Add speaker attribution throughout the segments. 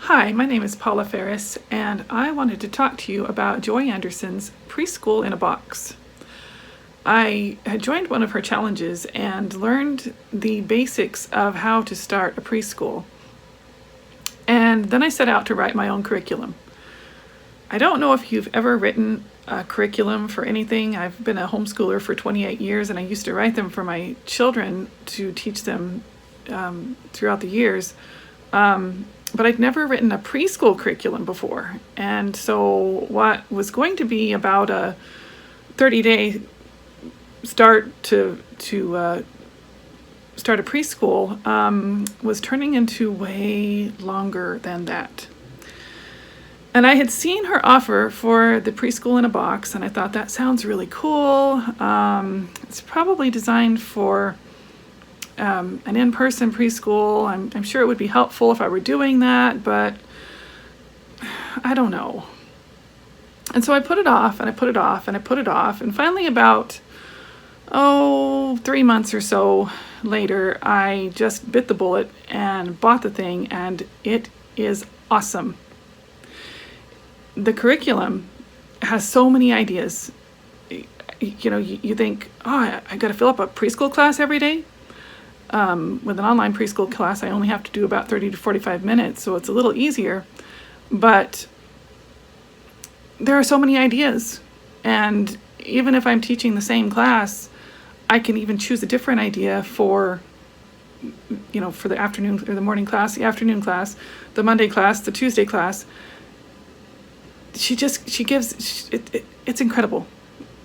Speaker 1: Hi, my name is Paula Ferris, and I wanted to talk to you about Joy Anderson's Preschool in a Box. I had joined one of her challenges and learned the basics of how to start a preschool. And then I set out to write my own curriculum. I don't know if you've ever written a curriculum for anything. I've been a homeschooler for 28 years, and I used to write them for my children to teach them throughout the years. But I'd never written a preschool curriculum before. And so what was going to be about a 30-day start to start a preschool was turning into way longer than that. And I had seen her offer for the Preschool in a Box, and I thought that sounds really cool. It's probably designed for an in-person preschool. I'm sure it would be helpful if I were doing that, but I don't know. And so I put it off, and I put it off, and I put it off, and finally about 3 months or so later, I just bit the bullet and bought the thing, and it is awesome. The curriculum has so many ideas. You think, I got to fill up a preschool class every day. With an online preschool class, I only have to do about 30 to 45 minutes, so it's a little easier. But there are so many ideas, and even if I'm teaching the same class, I can even choose a different idea for the afternoon or the morning class, the afternoon class, the Monday class, the Tuesday class. It's incredible.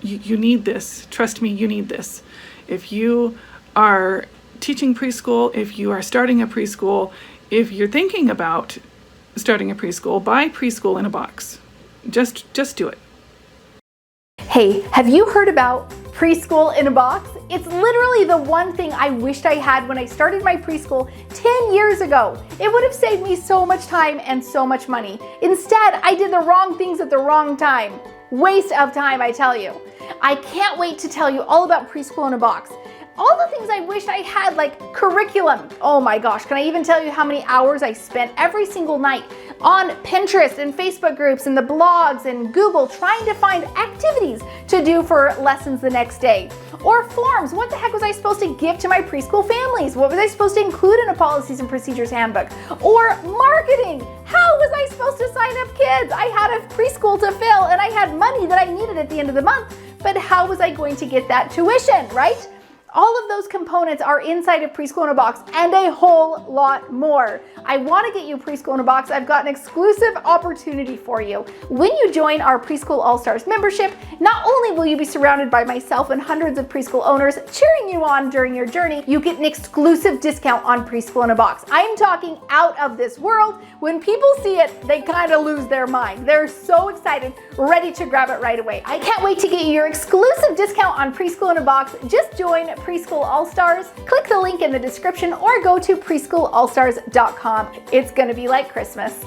Speaker 1: You need this. Trust me, you need this. If you are teaching preschool, if you are starting a preschool, if you're thinking about starting a preschool, buy Preschool in a Box. Just do it.
Speaker 2: Hey, have you heard about Preschool in a Box? It's literally the one thing I wished I had when I started my preschool 10 years ago. It would have saved me so much time and so much money. Instead, I did the wrong things at the wrong time. Waste of time, I tell you. I can't wait to tell you all about Preschool in a Box. All the things I wished I had, like curriculum. Oh my gosh, can I even tell you how many hours I spent every single night on Pinterest and Facebook groups and the blogs and Google trying to find activities to do for lessons the next day. Or forms. What the heck was I supposed to give to my preschool families? What was I supposed to include in a policies and procedures handbook? Or marketing. How was I supposed to sign up kids? I had a preschool to fill and I had money that I needed at the end of the month, but how was I going to get that tuition, right? All of those components are inside of Preschool in a Box and a whole lot more. I want to get you Preschool in a Box. I've got an exclusive opportunity for you. When you join our Preschool All-Stars membership, not only will you be surrounded by myself and hundreds of preschool owners cheering you on during your journey, you get an exclusive discount on Preschool in a Box. I am talking out of this world. When people see it, they kind of lose their mind. They're so excited, ready to grab it right away. I can't wait to get you your exclusive discount on Preschool in a Box. Just join Preschool All-Stars. Click the link in the description or go to preschoolallstars.com. It's going to be like Christmas.